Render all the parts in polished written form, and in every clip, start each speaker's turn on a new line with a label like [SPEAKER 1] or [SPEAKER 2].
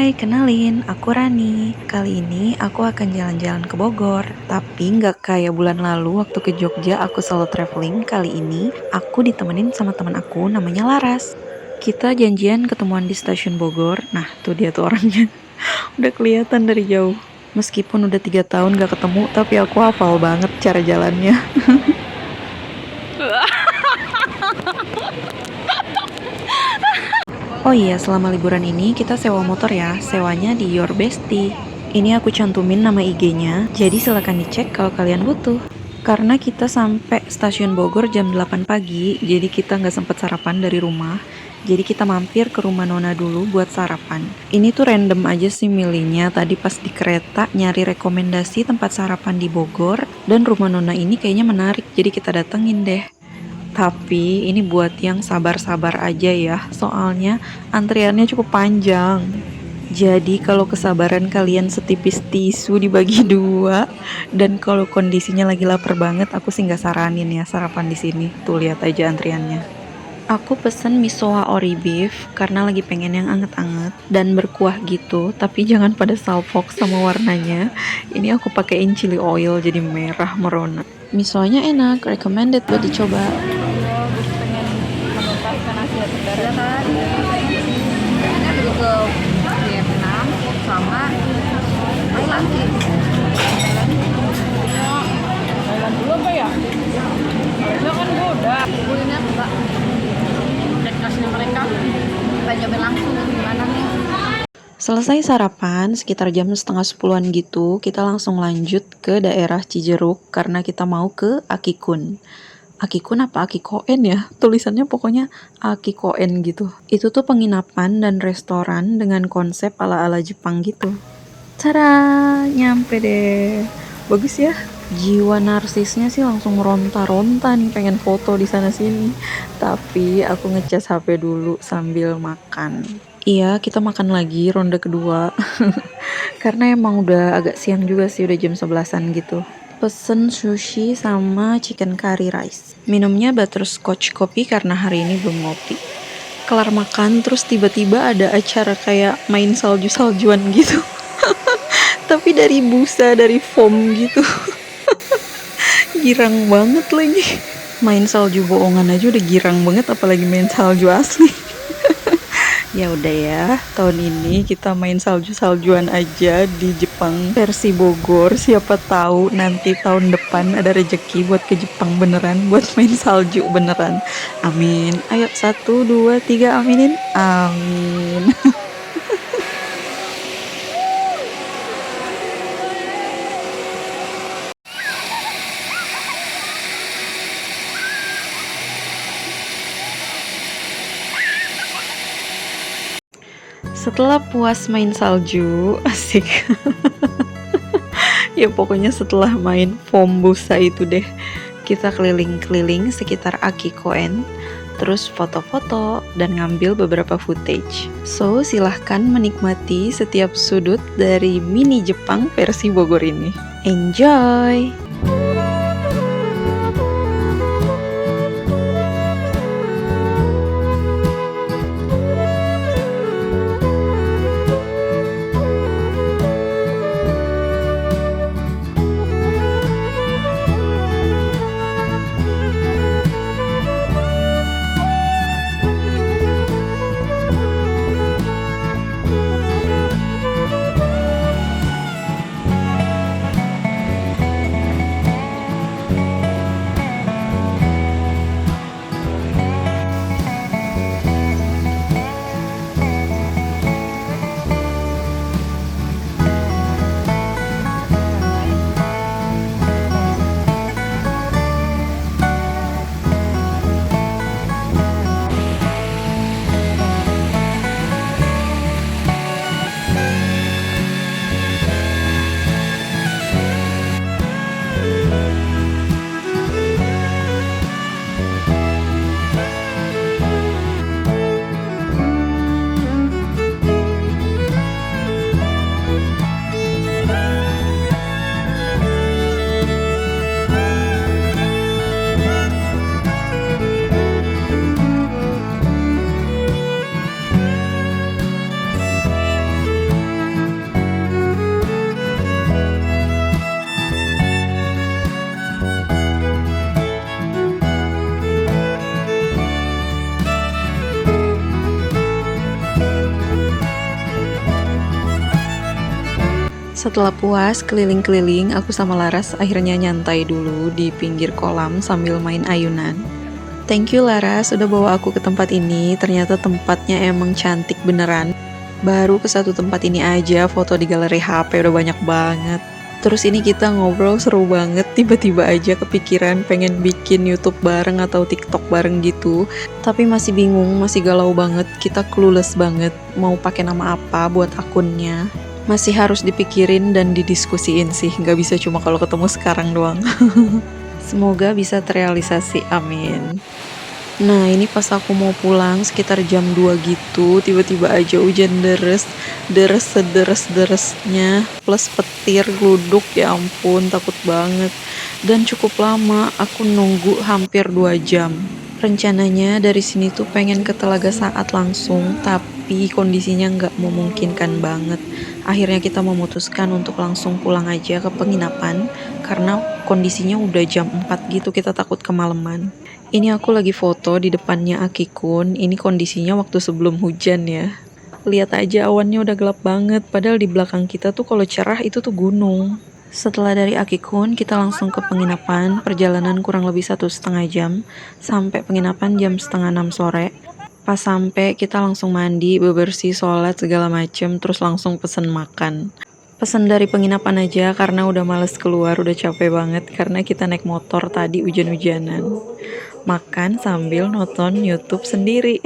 [SPEAKER 1] Hai, kenalin, aku Rani. Kali ini aku akan jalan-jalan ke Bogor. Tapi nggak kayak bulan lalu waktu ke Jogja aku solo traveling. Kali ini aku ditemenin sama teman aku namanya Laras. Kita janjian ketemuan di stasiun Bogor. Nah, tuh dia tuh orangnya. Udah kelihatan dari jauh. Meskipun udah 3 tahun gak ketemu, tapi aku hafal banget cara jalannya. Oh iya, selama liburan ini kita sewa motor ya, sewanya di Your Bestie. Ini aku cantumin nama IG-nya, jadi silakan dicek kalau kalian butuh. Karena kita sampai stasiun Bogor jam 8 pagi, jadi kita nggak sempat sarapan dari rumah. Jadi kita mampir ke rumah Nona dulu buat sarapan. Ini tuh random aja sih milihnya, tadi pas di kereta nyari rekomendasi tempat sarapan di Bogor, dan rumah Nona ini kayaknya menarik, jadi kita datengin deh. Tapi ini buat yang sabar-sabar aja ya, soalnya antriannya cukup panjang. Jadi kalau kesabaran kalian setipis tisu dibagi dua, dan kalau kondisinya lagi lapar banget, aku sih nggak saranin ya sarapan di sini. Tuh lihat aja antriannya. Aku pesen misoa ori beef karena lagi pengen yang anget-anget dan berkuah gitu, tapi jangan pada salfok sama warnanya. Ini aku pakein chili oil jadi merah merona. Misoanya enak, recommended buat dicoba.
[SPEAKER 2] Pengen menuntaskan Asia Tenggara kan pengennya dulu ke Vietnam sama Thailand sih. Thailand dulu apa ya? Harusnya kan gue udah kuliner mbak khasnya mereka pengen nyobain langsung gimana nih.
[SPEAKER 1] Selesai sarapan, sekitar jam setengah 10-an gitu, kita langsung lanjut ke daerah Cijeruk karena kita mau ke Akikun. Akikun apa Akikoen ya? Tulisannya pokoknya Akikoen gitu. Itu tuh penginapan dan restoran dengan konsep ala-ala Jepang gitu. Tada, nyampe deh. Bagus ya. Jiwa narsisnya sih langsung ronta-ronta nih pengen foto di sana sini. Tapi aku ngecas HP dulu sambil makan. Iya, kita makan lagi ronde kedua. Karena emang udah agak siang juga sih, udah jam 11-an gitu. Pesen sushi sama chicken curry rice. Minumnya butterscotch kopi karena hari ini belum ngopi. Kelar makan terus tiba-tiba ada acara kayak main salju-saljuan gitu. Tapi dari busa, dari foam gitu. Girang banget lagi. Main salju bohongan aja udah girang banget, apalagi main salju asli. Ya udah ya, tahun ini kita main salju-saljuan aja di Jepang versi Bogor. Siapa tahu nanti tahun depan ada rejeki buat ke Jepang beneran, buat main salju beneran. Amin. Ayo 1, 2, 3 aminin. Amin. Setelah puas main salju, asik. Ya pokoknya setelah main foam busa itu deh, kita keliling-keliling sekitar Akikoen, terus foto-foto dan ngambil beberapa footage. So, silahkan menikmati setiap sudut dari mini Jepang versi Bogor ini. Enjoy! Setelah puas keliling-keliling, aku sama Laras akhirnya nyantai dulu di pinggir kolam sambil main ayunan. Thank you Laras, udah bawa aku ke tempat ini. Ternyata tempatnya emang cantik beneran. Baru ke satu tempat ini aja, foto di galeri HP udah banyak banget. Terus ini kita ngobrol seru banget, tiba-tiba aja kepikiran pengen bikin YouTube bareng atau TikTok bareng gitu. Tapi masih bingung, masih galau banget, kita clueless banget mau pakai nama apa buat akunnya. Masih harus dipikirin dan didiskusiin sih, nggak bisa cuma kalau ketemu sekarang doang. Semoga bisa terrealisasi, amin. Nah ini pas aku mau pulang sekitar jam 2 gitu, tiba-tiba aja hujan deres sederes-deresnya, plus petir, gluduk, ya ampun takut banget. Dan cukup lama, aku nunggu hampir 2 jam. Rencananya dari sini tuh pengen ke Telaga Saat langsung, tapi kondisinya nggak memungkinkan banget. Akhirnya kita memutuskan untuk langsung pulang aja ke penginapan, karena kondisinya udah jam 4 gitu, kita takut kemalaman. Ini aku lagi foto di depannya Akikun, ini kondisinya waktu sebelum hujan ya. Lihat aja awannya udah gelap banget, padahal di belakang kita tuh kalau cerah itu tuh gunung. Setelah dari Akikun, kita langsung ke penginapan, perjalanan kurang lebih 1,5 jam, sampai penginapan jam setengah 6 sore. Pas sampai, kita langsung mandi, bebersih, sholat, segala macem, terus langsung pesen makan. Pesen dari penginapan aja, karena udah males keluar, udah capek banget, karena kita naik motor tadi hujan-hujanan. Makan sambil nonton YouTube sendiri.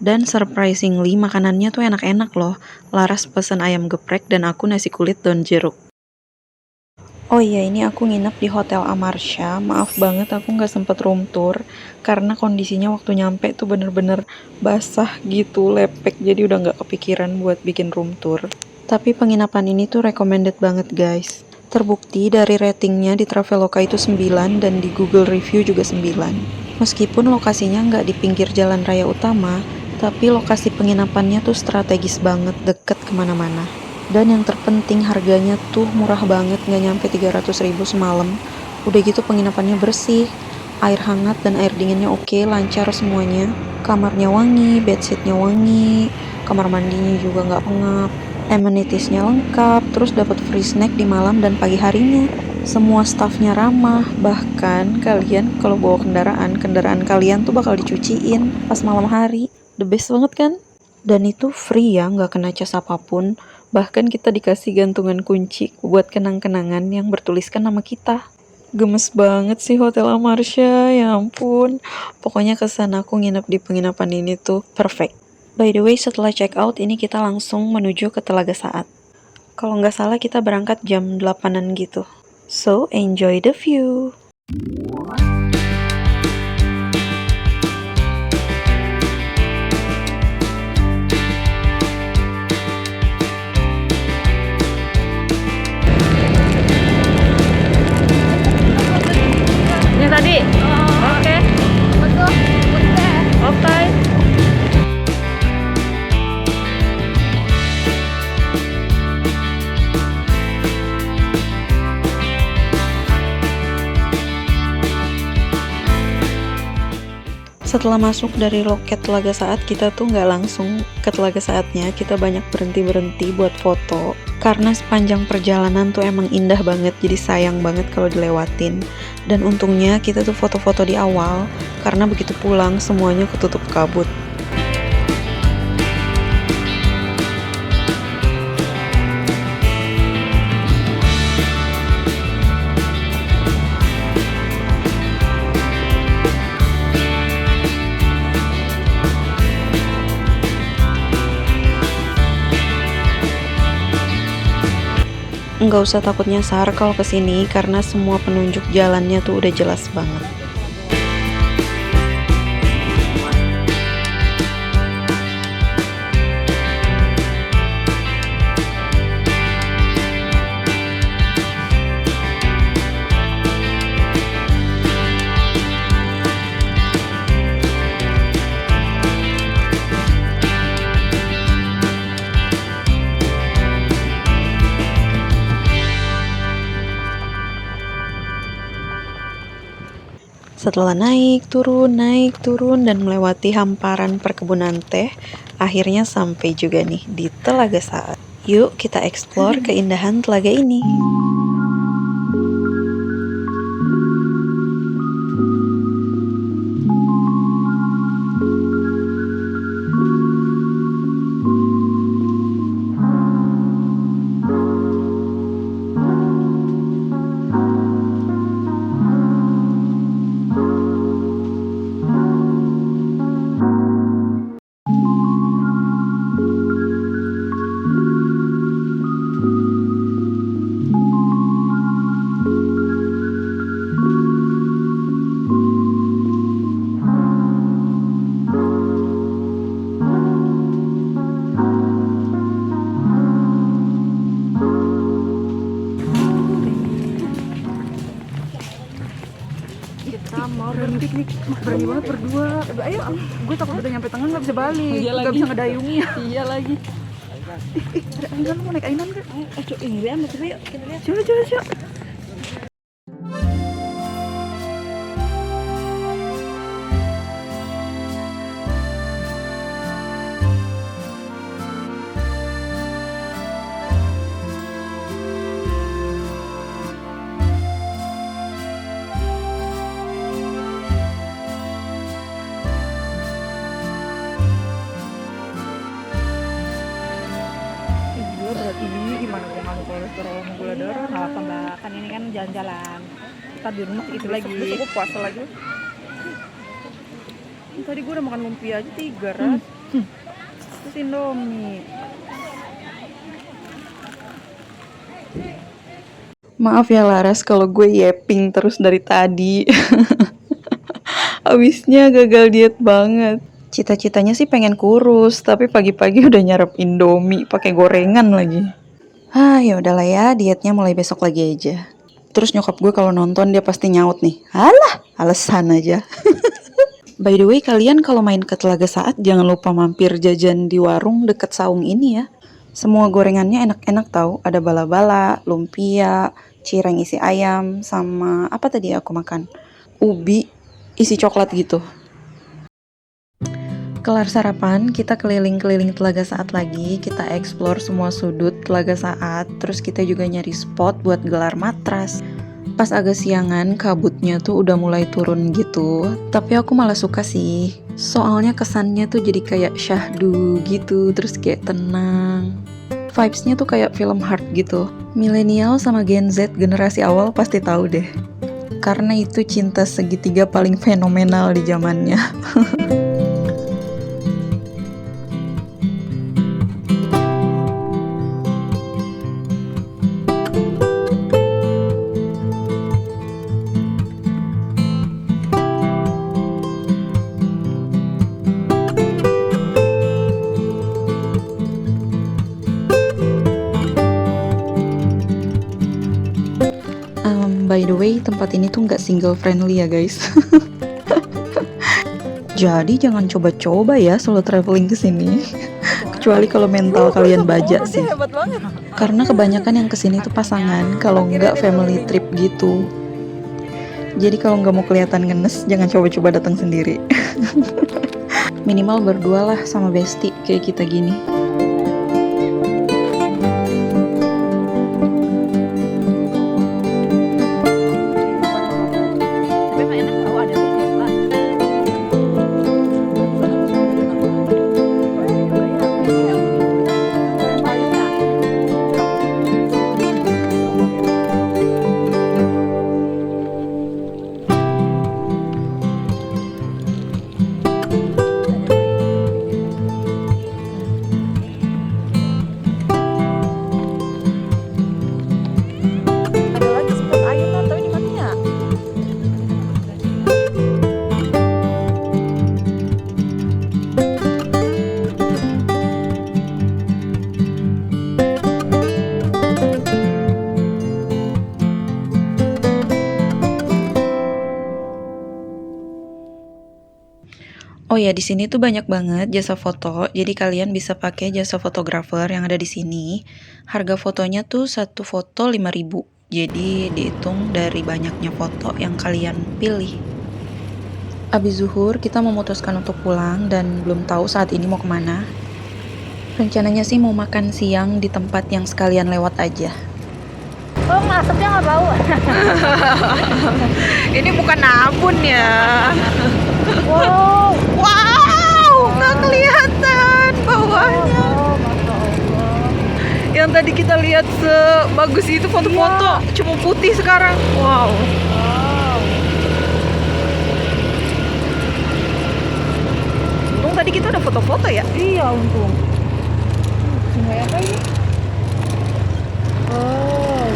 [SPEAKER 1] Dan surprisingly, makanannya tuh enak-enak loh. Laras pesen ayam geprek dan aku nasi kulit daun jeruk. Oh iya, ini aku nginep di Hotel Amarsha. Maaf banget aku nggak sempet room tour karena kondisinya waktu nyampe tuh bener-bener basah gitu, lepek. Jadi udah nggak kepikiran buat bikin room tour. Tapi penginapan ini tuh recommended banget guys. Terbukti dari ratingnya di Traveloka itu 9 dan di Google Review juga 9. Meskipun lokasinya nggak di pinggir jalan raya utama, tapi lokasi penginapannya tuh strategis banget, deket kemana-mana. Dan yang terpenting harganya tuh murah banget, nggak nyampe 300.000 semalam. Udah gitu penginapannya bersih, air hangat dan air dinginnya oke, lancar semuanya. Kamarnya wangi, bedsheetnya wangi, kamar mandinya juga nggak pengap. Amenitiesnya lengkap, terus dapat free snack di malam dan pagi harinya. Semua staffnya ramah, bahkan kalian kalau bawa kendaraan kalian tuh bakal dicuciin pas malam hari. The best banget kan? Dan itu free ya, nggak kena cas apapun. Bahkan kita dikasih gantungan kunci buat kenang-kenangan yang bertuliskan nama kita. Gemes banget sih Hotel Amarsha, ya ampun. Pokoknya kesan aku nginep di penginapan ini tuh perfect. By the way, setelah check out ini kita langsung menuju ke Telaga Saat. Kalau nggak salah kita berangkat jam 8-an gitu. So, enjoy the view.
[SPEAKER 2] Ini tadi. Oke. Betul. Oke.
[SPEAKER 1] Setelah masuk dari loket Telaga Saat, kita tuh nggak langsung ke Telaga Saatnya, kita banyak berhenti-berhenti buat foto. Karena sepanjang perjalanan tuh emang indah banget, jadi sayang banget kalau dilewatin. Dan untungnya kita tuh foto-foto di awal, karena begitu pulang semuanya ketutup kabut. Nggak usah takut nyasar kalau kesini karena semua penunjuk jalannya tuh udah jelas banget. Setelah naik, turun, dan melewati hamparan perkebunan teh, akhirnya sampai juga nih di Telaga Saat. Yuk kita explore keindahan telaga ini.
[SPEAKER 2] Kita mau berpiknik, berani banget berdua. Ayo, gue takut udah nyampe tengah nggak bisa balik, nggak bisa ngedayungnya. Iya lagi. Ada ainan, mau naik ainan kan? Coba ini lihat, coba yuk kita lihat. Coba. Berat ini gimana gue nganu kolesterol sama gula darah? Nggak apa mbak, kan ini kan jalan-jalan. Kita di rumah itu lagi. Gue puasa lagi. Tadi gue udah makan lumpia aja 3 ras. Terus Indomie.
[SPEAKER 1] Maaf ya Laras kalau gue yapping terus dari tadi. Abisnya gagal diet banget. Cita-citanya sih pengen kurus, tapi pagi-pagi udah nyarap Indomie pakai gorengan lagi. Ya udahlah ya, dietnya mulai besok lagi aja. Terus nyokap gue kalau nonton dia pasti nyaut nih. Alah, alasan aja. By the way, kalian kalau main ke Telaga Saat jangan lupa mampir jajan di warung deket saung ini ya. Semua gorengannya enak-enak tahu. Ada bala-bala, lumpia, cireng isi ayam, sama apa tadi aku makan? Ubi isi coklat gitu. Kelar sarapan, kita keliling-keliling Telaga Saat lagi, kita explore semua sudut Telaga Saat, terus kita juga nyari spot buat gelar matras. Pas agak siangan, kabutnya tuh udah mulai turun gitu, tapi aku malah suka sih. Soalnya kesannya tuh jadi kayak syahdu gitu, terus kayak tenang. Vibes-nya tuh kayak film hard gitu. Milenial sama Gen Z generasi awal pasti tahu deh. Karena itu cinta segitiga paling fenomenal di zamannya. By the way, tempat ini tuh nggak single friendly ya guys. Jadi jangan coba-coba ya solo traveling ke sini. Kecuali kalau mental kalian baja sih. Karena kebanyakan yang kesini tuh pasangan, kalau nggak family trip gitu. Jadi kalau nggak mau kelihatan ngenes, jangan coba-coba datang sendiri. Minimal berdua lah sama bestie kayak kita gini. Oh ya, di sini tuh banyak banget jasa foto. Jadi kalian bisa pakai jasa fotografer yang ada di sini. Harga fotonya tuh satu foto 5.000. Jadi dihitung dari banyaknya foto yang kalian pilih. Abis zuhur kita memutuskan untuk pulang dan belum tahu saat ini mau kemana. Rencananya sih mau makan siang di tempat yang sekalian lewat aja.
[SPEAKER 2] Oh, asapnya nggak bau?
[SPEAKER 1] Ini bukan abon ya.
[SPEAKER 2] Wow.
[SPEAKER 1] Wow, nggak kelihatan bawahnya.
[SPEAKER 2] Masya Allah.
[SPEAKER 1] Yang tadi kita lihat sebagus itu foto-foto, cuma putih sekarang. Wow.
[SPEAKER 2] Wow.
[SPEAKER 1] Untung tadi kita udah foto-foto ya.
[SPEAKER 2] Iya, untung. Sungai apa ini? Oh.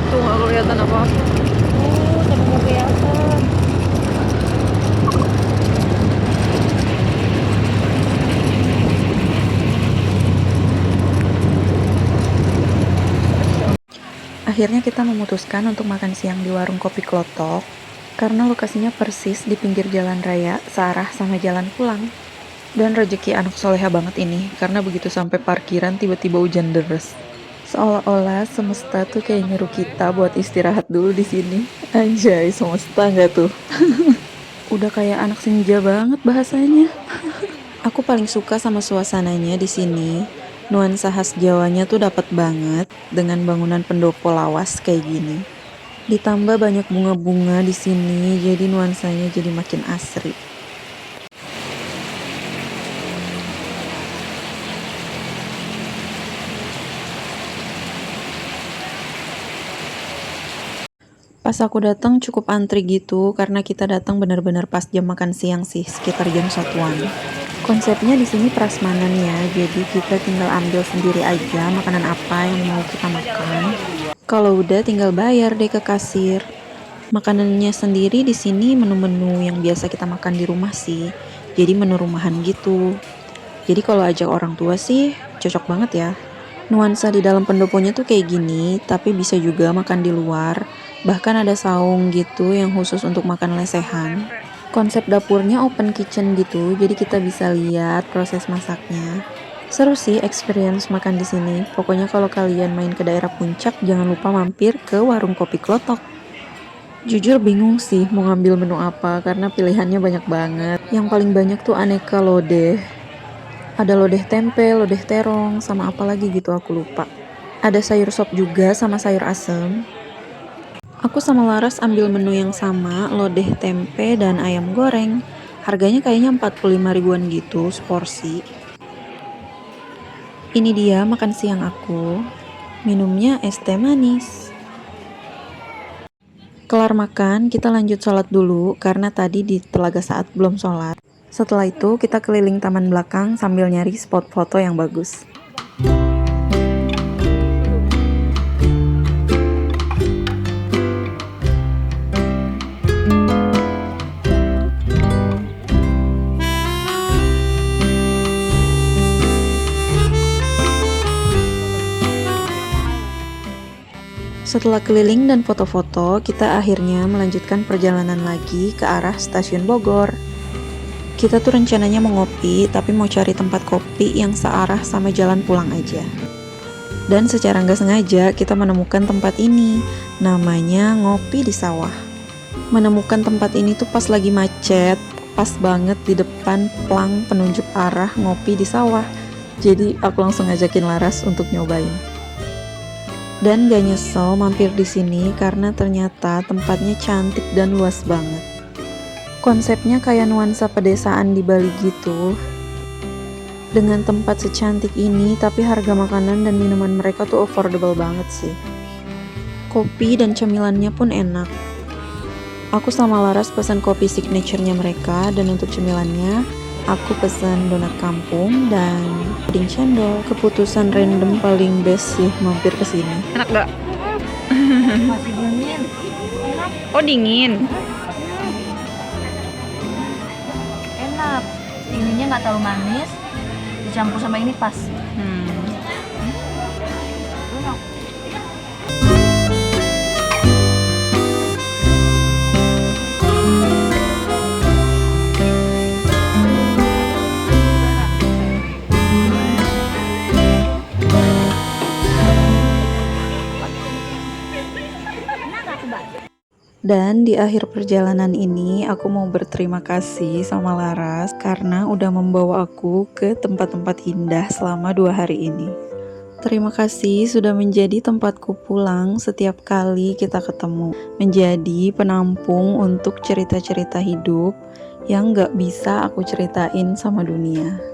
[SPEAKER 1] Tuh nggak kelihatan apa-apa.
[SPEAKER 2] Oh, tapi nggak kelihatan.
[SPEAKER 1] Akhirnya kita memutuskan untuk makan siang di warung kopi Klotok karena lokasinya persis di pinggir jalan raya searah sama jalan pulang. Dan rezeki anak soleha banget ini karena begitu sampai parkiran tiba-tiba hujan deras. Seolah-olah semesta tuh kayak nyuruh kita buat istirahat dulu di sini. Anjay, semesta nggak tuh? Udah kayak anak senja banget bahasanya. Aku paling suka sama suasananya di sini. Nuansa khas Jawanya tuh dapat banget dengan bangunan pendopo lawas kayak gini. Ditambah banyak bunga-bunga di sini, jadi nuansanya jadi makin asri. Pas aku datang cukup antri gitu karena kita datang benar-benar pas jam makan siang sih, sekitar jam 1-an. Konsepnya di sini prasmanan ya, jadi kita tinggal ambil sendiri aja makanan apa yang mau kita makan. Kalau udah tinggal bayar deh ke kasir. Makanannya sendiri di sini menu-menu yang biasa kita makan di rumah sih. Jadi menu rumahan gitu. Jadi kalau ajak orang tua sih cocok banget ya. Nuansa di dalam pendoponya tuh kayak gini, tapi bisa juga makan di luar. Bahkan ada saung gitu yang khusus untuk makan lesehan. Konsep dapurnya open kitchen gitu, jadi kita bisa lihat proses masaknya. Seru sih experience makan di sini. Pokoknya kalau kalian main ke daerah Puncak, jangan lupa mampir ke warung kopi Klotok. Jujur bingung sih mau ngambil menu apa karena pilihannya banyak banget. Yang paling banyak tuh aneka lodeh. Ada lodeh tempe, lodeh terong, sama apa lagi gitu aku lupa. Ada sayur sop juga sama sayur asem. Aku sama Laras ambil menu yang sama, lodeh tempe dan ayam goreng. Harganya kayaknya 45 ribuan gitu seporsi. Ini dia makan siang aku. Minumnya es teh manis. Kelar makan, kita lanjut sholat dulu karena tadi di Telaga Saat belum sholat. Setelah itu kita keliling taman belakang sambil nyari spot foto yang bagus. Setelah keliling dan foto-foto, kita akhirnya melanjutkan perjalanan lagi ke arah stasiun Bogor. Kita tuh rencananya mau ngopi, tapi mau cari tempat kopi yang searah sama jalan pulang aja. Dan secara nggak sengaja kita menemukan tempat ini, namanya Ngopi di Sawah. Menemukan tempat ini tuh pas lagi macet, pas banget di depan plang penunjuk arah Ngopi di Sawah. Jadi aku langsung ngajakin Laras untuk nyobain. Dan gak nyesel mampir di sini karena ternyata tempatnya cantik dan luas banget. Konsepnya kayak nuansa pedesaan di Bali gitu. Dengan tempat secantik ini, tapi harga makanan dan minuman mereka tuh affordable banget sih. Kopi dan cemilannya pun enak. Aku sama Laras pesan kopi signature-nya mereka, dan untuk cemilannya aku pesan donat kampung dan puding cendol. Keputusan random paling best sih mampir ke sini. Enak gak?
[SPEAKER 2] Masih dingin.
[SPEAKER 1] Oh dingin.
[SPEAKER 2] Enak. Ininya nggak terlalu manis. Dicampur sama ini pas. Enak.
[SPEAKER 1] Dan di akhir perjalanan ini aku mau berterima kasih sama Laras karena udah membawa aku ke tempat-tempat indah selama 2 hari ini. Terima kasih sudah menjadi tempatku pulang setiap kali kita ketemu. Menjadi penampung untuk cerita-cerita hidup yang gak bisa aku ceritain sama dunia.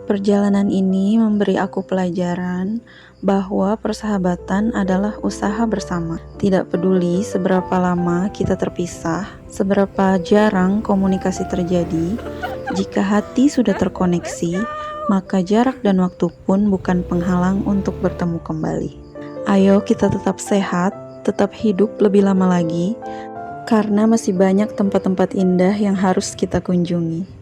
[SPEAKER 1] Perjalanan ini memberi aku pelajaran bahwa persahabatan adalah usaha bersama. Tidak peduli seberapa lama kita terpisah, seberapa jarang komunikasi terjadi, jika hati sudah terkoneksi, maka jarak dan waktu pun bukan penghalang untuk bertemu kembali. Ayo kita tetap sehat, tetap hidup lebih lama lagi, karena masih banyak tempat-tempat indah yang harus kita kunjungi.